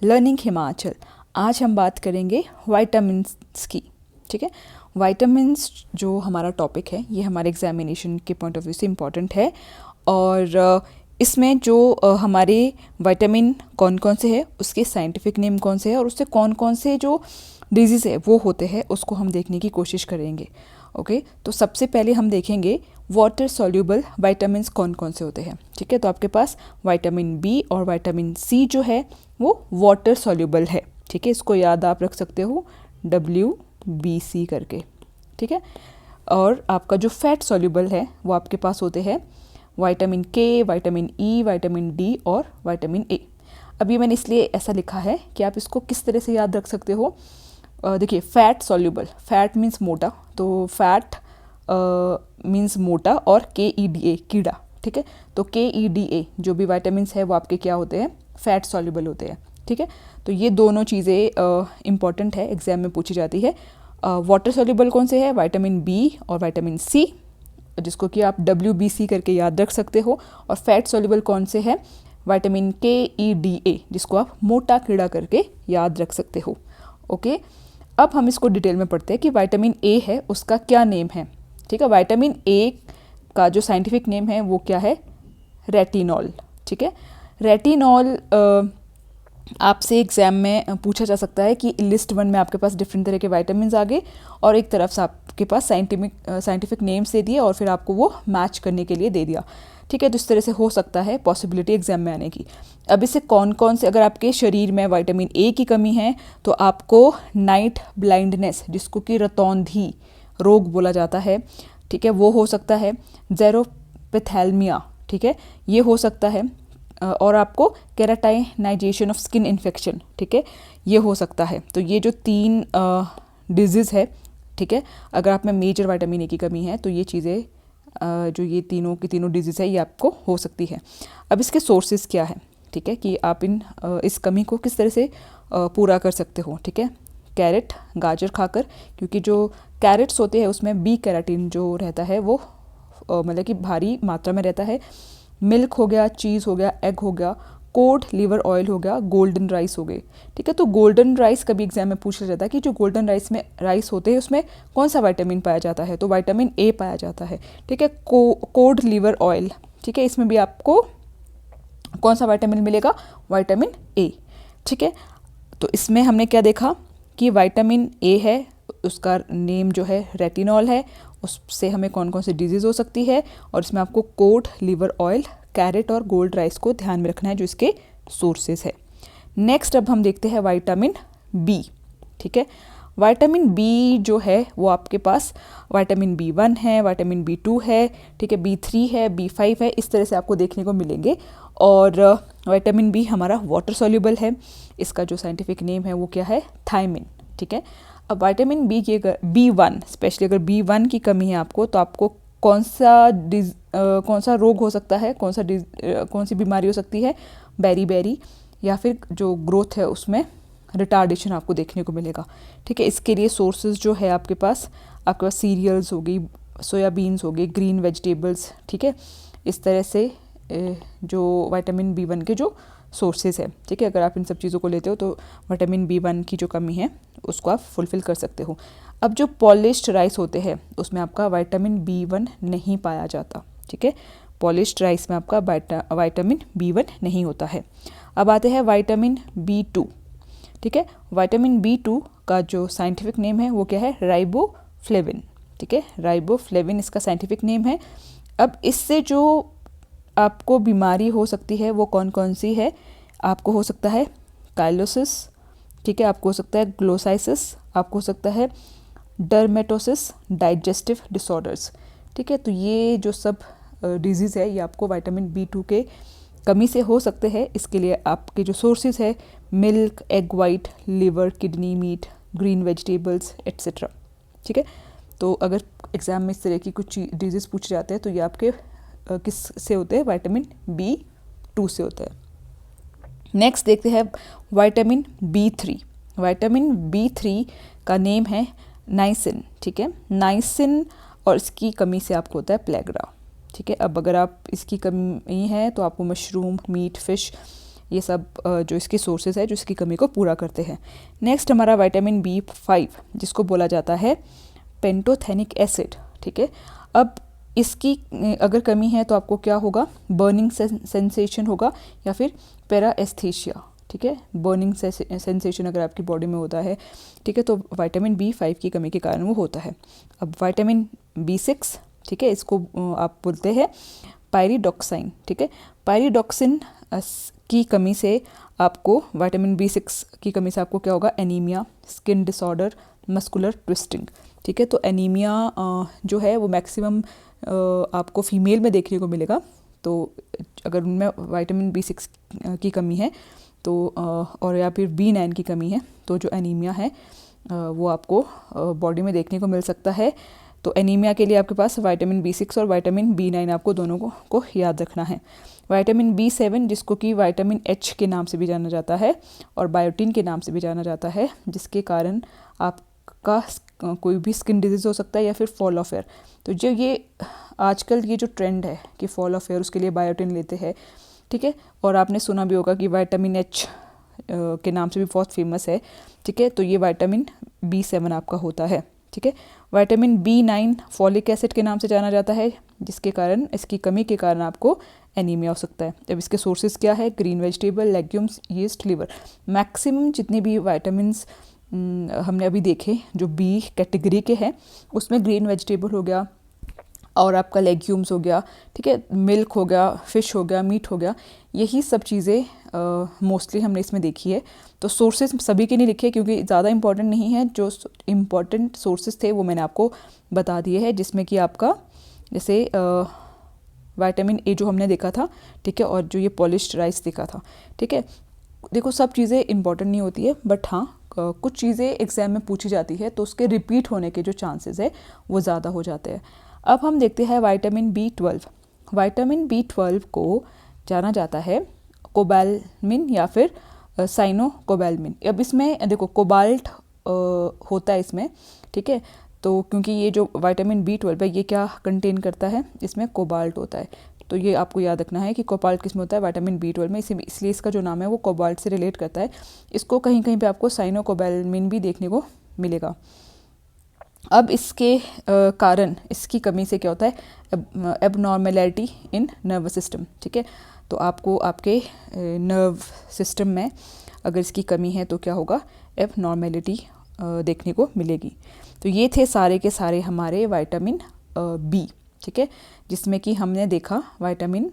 Learning Himachal. आज हम बात करेंगे वाइटामिन्स की। ठीक है, वाइटामिन्स जो हमारा टॉपिक है ये हमारे एग्जामिनेशन के पॉइंट ऑफ व्यू से इम्पॉर्टेंट है। और इसमें जो हमारे वाइटामिन कौन कौन से हैं, उसके साइंटिफिक नेम कौन से हैं और उससे कौन कौन से जो डिजीज़ है वो होते हैं, उसको हम देखने की कोशिश करेंगे। ओके, तो सबसे पहले हम देखेंगे वाटर सॉल्यूबल वाइटामिन्स कौन कौन से होते हैं। ठीक है, तो आपके पास विटामिन बी और विटामिन सी जो है वो वाटर सॉल्यूबल है। ठीक है, इसको याद आप रख सकते हो WBC करके। ठीक है, और आपका जो फैट सॉल्यूबल है वो आपके पास होते हैं विटामिन के, विटामिन ई, विटामिन डी और विटामिन ए। अभी मैंने इसलिए ऐसा लिखा है कि आप इसको किस तरह से याद रख सकते हो। देखिए, फैट सॉल्यूबल, फैट मीन्स मोटा, तो फैट मीन्स मोटा और KEDA कीड़ा। ठीक है, तो KEDA जो भी विटामिन्स है वो आपके क्या होते हैं, फैट सॉल्यूबल होते हैं। ठीक है, तो ये दोनों चीज़ें इंपॉर्टेंट है, एग्जाम में पूछी जाती है। वाटर सॉल्यूबल कौन से है, विटामिन बी और विटामिन सी, जिसको कि आप WBC करके याद रख सकते हो। और फैट सॉल्यूबल कौन से है, विटामिन KEDA, जिसको आप मोटा कीड़ा करके याद रख सकते हो। ओके, अब हम इसको डिटेल में पढ़ते हैं कि विटामिन ए है उसका क्या नेम है। ठीक है, विटामिन ए का जो साइंटिफिक नेम है वो क्या है, रेटिनॉल। ठीक है, रेटिनॉल आपसे एग्जाम में पूछा जा सकता है कि लिस्ट 1 में आपके पास डिफरेंट तरह के विटामिन्स आ गए और एक तरफ से आपके पास साइंटिफिक नेम्स दे दिए और फिर आपको वो मैच करने के लिए दे दिया। ठीक है, तो इस तरह से हो सकता है पॉसिबिलिटी एग्जाम में आने की। अब इससे कौन कौन से, अगर आपके शरीर में विटामिन ए की कमी है तो आपको नाइट ब्लाइंडनेस, जिसको कि रतौंधी रोग बोला जाता है, ठीक है, वो हो सकता है। ज़ेरोपेथेल्मिया, ठीक है, ये हो सकता है। और आपको केराटाइनाइजेशन ऑफ स्किन इन्फेक्शन, ठीक है, ये हो सकता है। तो ये जो 3 डिजीज़ है, ठीक है, अगर आप में मेजर विटामिन ए की कमी है तो ये चीज़ें जो ये तीनों की तीनों डिजीज़ है ये आपको हो सकती है। अब इसके सोर्सेज क्या है, ठीक है, कि आप इस कमी को किस तरह से पूरा कर सकते हो। ठीक है, कैरेट, गाजर खाकर, क्योंकि जो कैरेट्स होते हैं उसमें बी कैराटीन जो रहता है वो मतलब कि भारी मात्रा में रहता है। मिल्क हो गया, चीज़ हो गया, एग हो गया, कोड लिवर ऑयल हो गया, गोल्डन राइस हो गए। ठीक है, तो गोल्डन राइस कभी एग्जाम में पूछा जाता है कि जो गोल्डन राइस होते हैं उसमें कौन सा विटामिन पाया जाता है, तो विटामिन ए पाया जाता है। ठीक है, कोड लिवर ऑयल, ठीक है, इसमें भी आपको कौन सा विटामिन मिलेगा, विटामिन ए। ठीक है, तो इसमें हमने क्या देखा कि विटामिन ए है, उसका नेम जो है रेटिनॉल है, उससे हमें कौन कौन सी डिजीज़ हो सकती है, और इसमें आपको कोड लिवर ऑयल, कैरेट और गोल्ड राइस को ध्यान में रखना है जो इसके सोर्सेज है। नेक्स्ट अब हम देखते हैं विटामिन बी। ठीक है, विटामिन बी जो है वो आपके पास विटामिन B1 है, विटामिन B2 है, ठीक है, B3 है, B5 है, इस तरह से आपको देखने को मिलेंगे। और विटामिन बी हमारा वाटर सॉल्यूबल है, इसका जो साइंटिफिक नेम है वो क्या है, थायमिन। ठीक है, अब विटामिन बी की अगर B1 स्पेशली अगर B1 की कमी है आपको, तो आपको कौन सा रोग हो सकता है, कौन सी बीमारी हो सकती है, बेरी या फिर जो ग्रोथ है उसमें रिटार्डेशन आपको देखने को मिलेगा। ठीक है, इसके लिए सोर्सेज जो है आपके पास सीरियल्स हो गई, सोयाबीन्स हो गई, ग्रीन वेजिटेबल्स। ठीक है, इस तरह से जो विटामिन B1 के जो सोर्सेज है, ठीक है, अगर आप इन सब चीज़ों को लेते हो तो विटामिन B1 की जो कमी है उसको आप फुलफ़िल कर सकते हो। अब जो पॉलिश्ड राइस होते हैं उसमें आपका विटामिन B1 नहीं पाया जाता। ठीक है, पॉलिश्ड राइस में आपका विटामिन B1 नहीं होता है। अब आते हैं विटामिन B2। ठीक है, विटामिन B2 का जो साइंटिफिक नेम है वो क्या है, राइबोफ्लेविन। ठीक है, राइबोफ्लेविन इसका साइंटिफिक नेम है। अब इससे जो आपको बीमारी हो सकती है वो कौन कौन सी है, आपको हो सकता है काइलोसिस, ठीक है, आपको हो सकता है ग्लोसाइसिस, आपको हो सकता है डर्मेटोसिस, डाइजेस्टिव डिसऑर्डर्स। ठीक है, तो ये जो सब डिजीज़ है ये आपको विटामिन B2 के कमी से हो सकते हैं। इसके लिए आपके जो सोर्सेज है milk, egg white, liver, kidney, meat, green vegetables etcetera. ठीक है, तो अगर एग्ज़ाम में इस तरह की कुछ डिजीज़ पूछे जाते हैं तो ये आपके किस से होते हैं, विटामिन B2 से होता है। नेक्स्ट देखते हैं विटामिन B3। विटामिन B3 का नेम है नाइसिन। ठीक है, नाइसिन, और इसकी कमी से आपको होता है प्लेग्रा। ठीक है, अब अगर आप इसकी कमी है तो आपको मशरूम, मीट, फिश ये सब जो इसकी सोर्सेज है जो इसकी कमी को पूरा करते हैं। नेक्स्ट हमारा विटामिन B5 जिसको बोला जाता है पेंटोथेनिक एसिड, ठीक है। अब इसकी अगर कमी है तो आपको क्या होगा, बर्निंग सेंसेशन होगा या फिर पैराएस्थीसिया, ठीक है। बर्निंग सेंसेशन अगर आपकी बॉडी में होता है, ठीक है, तो विटामिन B5 की कमी के कारण वो होता है। अब विटामिन B6, ठीक है, इसको आप बोलते हैं पायरिडॉक्साइन, ठीक है। पायरिडॉक्सिन की कमी से आपको, विटामिन B6 की कमी से आपको क्या होगा, anaemia, skin disorder, muscular twisting, ठीक है। तो एनीमिया जो है वो मैक्सिमम आपको फीमेल में देखने को मिलेगा। तो अगर उनमें विटामिन B6 की कमी है तो और या फिर B9 की कमी है तो जो एनीमिया है वो आपको बॉडी में देखने को मिल सकता है। तो एनीमिया के लिए आपके पास विटामिन B6 और विटामिन B9 आपको दोनों को याद रखना है। विटामिन B7 जिसको कि विटामिन H के नाम से भी जाना जाता है और बायोटिन के नाम से भी जाना जाता है, जिसके कारण आपका कोई भी स्किन डिजीज़ हो सकता है या फिर फॉल ऑफ हेयर। तो जो ये आजकल ये जो ट्रेंड है कि फॉल ऑफ हेयर, उसके लिए बायोटिन लेते हैं, ठीक है। और आपने सुना भी होगा कि विटामिन H के नाम से भी बहुत फेमस है, ठीक है। तो ये विटामिन B7 आपका होता है, ठीक है। विटामिन B9 फॉलिक एसिड के नाम से जाना जाता है, जिसके कारण, इसकी कमी के कारण आपको एनीमिया हो सकता है। अब इसके सोर्सेज क्या है, green vegetable, legumes, yeast, liver. Maximum जितने भी विटामिन्स हमने अभी देखे जो B कैटेगरी के हैं, उसमें ग्रीन वेजिटेबल हो गया और आपका लेग्यूम्स हो गया, ठीक है, मिल्क हो गया, फ़िश हो गया, मीट हो गया, यही सब चीज़ें मोस्टली हमने इसमें देखी है। तो सोर्सेज सभी के नहीं लिखे क्योंकि ज़्यादा इंपॉर्टेंट नहीं है, जो इम्पॉर्टेंट सोर्सेज थे वो मैंने आपको बता दिए हैं, जिसमें कि आपका जैसे विटामिन A जो हमने देखा था, ठीक है, और जो ये पॉलिश्ड राइस देखा था, ठीक है। देखो सब चीज़ें इंपॉर्टेंट नहीं होती है, बट हाँ कुछ चीज़ें एग्ज़ाम में पूछी जाती है तो उसके रिपीट होने के जो चांसेस है वो ज़्यादा हो जाते हैं। अब हम देखते हैं विटामिन B12। विटामिन B12 को जाना जाता है कोबालमिन या फिर साइनोकोबालमिन। अब इसमें देखो कोबाल्ट होता है इसमें, ठीक है। तो क्योंकि ये जो विटामिन B12 है ये क्या कंटेन करता है, इसमें कोबाल्ट होता है। तो ये आपको याद रखना है कि कोबाल्ट किस में होता है, विटामिन B12 में, इसलिए इसका जो नाम है वो कोबाल्ट से रिलेट करता है। इसको कहीं कहीं पे आपको साइनोकोबालमिन भी देखने को मिलेगा। अब इसके कारण, इसकी कमी से क्या होता है, एबनॉर्मेलिटी इन नर्वस सिस्टम, ठीक है। तो आपको आपके नर्व सिस्टम में अगर इसकी कमी है तो क्या होगा, एबनॉर्मेलिटी देखने को मिलेगी। तो ये थे सारे के सारे हमारे विटामिन B, ठीक है, जिसमें कि हमने देखा vitamin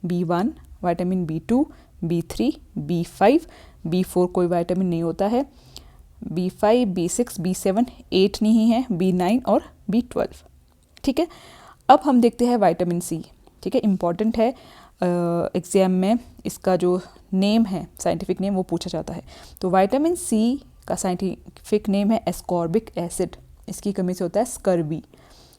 B1, vitamin B2, B3, B5, B4 कोई विटामिन नहीं होता है, B5, B6, B7, 8 नहीं है, B9 और B12, ठीक है। अब हम देखते हैं विटामिन C, ठीक है, इम्पॉर्टेंट है एग्ज़ाम में, इसका जो नेम है, साइंटिफिक नेम, वो पूछा जाता है। तो विटामिन C का साइंटिफिक नेम है एस्कॉर्बिक एसिड। इसकी कमी से होता है स्कर्वी,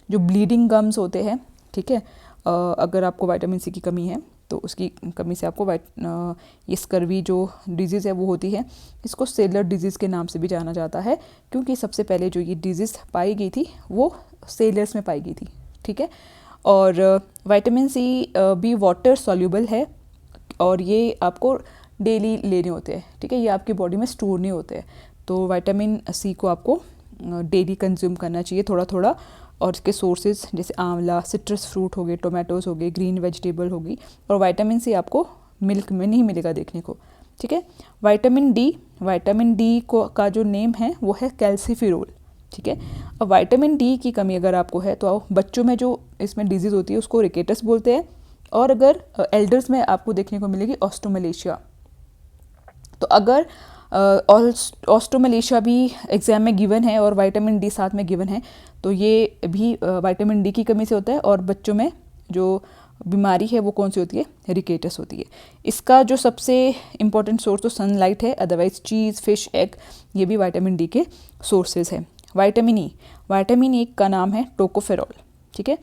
जो ब्लीडिंग गम्स होते हैं, ठीक है। अगर आपको विटामिन C की कमी है तो उसकी कमी से आपको ये स्कर्वी जो डिजीज़ है वो होती है। इसको सेलर डिजीज़ के नाम से भी जाना जाता है क्योंकि सबसे पहले जो ये डिजीज़ पाई गई थी वो सेलर्स में पाई गई थी, ठीक है। और विटामिन C भी वाटर सॉल्यूबल है और ये आपको डेली लेने होते हैं, ठीक है, ये आपकी बॉडी में स्टोर नहीं होते हैं। तो विटामिन C को आपको डेली कंज्यूम करना चाहिए थोड़ा थोड़ा। और इसके सोर्सेज जैसे आंवला, सिट्रस फ्रूट हो गए, टोमेटोज़ हो गए, ग्रीन वेजिटेबल होगी। और विटामिन C आपको मिल्क में नहीं मिलेगा देखने को, ठीक है। विटामिन D को का जो नेम है वो है कैल्सिफेरोल, ठीक है। अब विटामिन D की कमी अगर आपको है तो बच्चों में जो इसमें डिजीज़ होती है उसको रिकेटस बोलते हैं, और अगर एल्डर्स में आपको देखने को मिलेगी ऑस्टोमलेशिया। तो अगर ऑस्टोमलेशिया भी एग्ज़ाम में गिवन है और विटामिन D साथ में गिवन है तो ये भी विटामिन D की कमी से होता है। और बच्चों में जो बीमारी है वो कौन सी होती है, रिकेटस होती है। इसका जो सबसे इम्पॉर्टेंट सोर्स तो सनलाइट है, अदरवाइज चीज़, फिश, एग, ये भी विटामिन D के सोर्सेज हैं। विटामिन E का नाम है टोकोफेरॉल, ठीक है।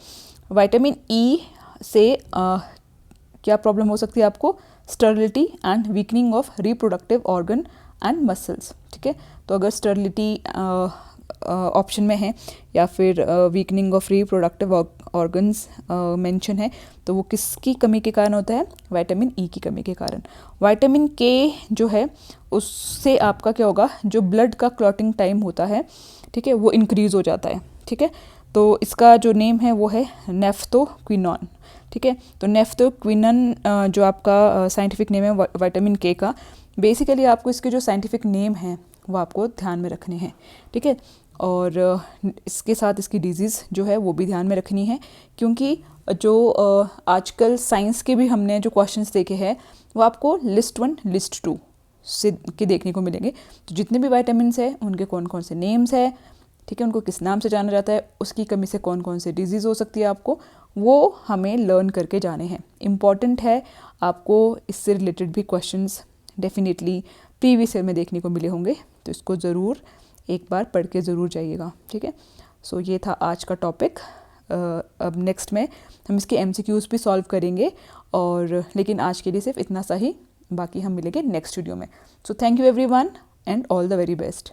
विटामिन E से क्या प्रॉब्लम हो सकती है आपको, sterility and weakening of reproductive organ and muscles, ठीक है। तो अगर स्टर्लिटी ऑप्शन में है, या फिर weakening of reproductive organs mention है, तो वो किसकी कमी के कारण होता है? विटामिन ई की कमी के कारण। विटामिन के जो है उससे आपका क्या होगा, जो ब्लड का क्लॉटिंग टाइम होता है, ठीक है, वो इंक्रीज़ हो जाता है। ठीक है, तो इसका जो नेम है वो है नेफ्थोक्विनोन। ठीक है, तो नेफ्थोक्विनन जो आपका साइंटिफिक नेम है विटामिन के का, बेसिकली आपको इसके जो साइंटिफिक नेम हैं वो आपको ध्यान में रखने हैं। ठीक है, और इसके साथ इसकी डिजीज़ जो है वो भी ध्यान में रखनी है, क्योंकि जो आजकल साइंस के भी हमने जो क्वेश्चंस देखे हैं वो आपको लिस्ट 1 लिस्ट 2 से के देखने को मिलेंगे। तो जितने भी विटामिन्स हैं उनके कौन कौन से नेम्स है, ठीक है, उनको किस नाम से जाना जाता है, उसकी कमी से कौन कौन से डिजीज़ हो सकती है आपको, वो हमें लर्न करके जाने हैं। इम्पॉर्टेंट है, आपको इससे रिलेटेड भी क्वेश्चंस डेफिनेटली प्रीवियस ईयर में देखने को मिले होंगे, तो इसको ज़रूर एक बार पढ़ के ज़रूर जाइएगा। ठीक है, सो ये था आज का टॉपिक। अब नेक्स्ट में हम इसके MCQs भी सॉल्व करेंगे, और लेकिन आज के लिए सिर्फ इतना सा ही, बाकी हम मिलेंगे नेक्स्ट वीडियो में। So thank you everyone and all the very best.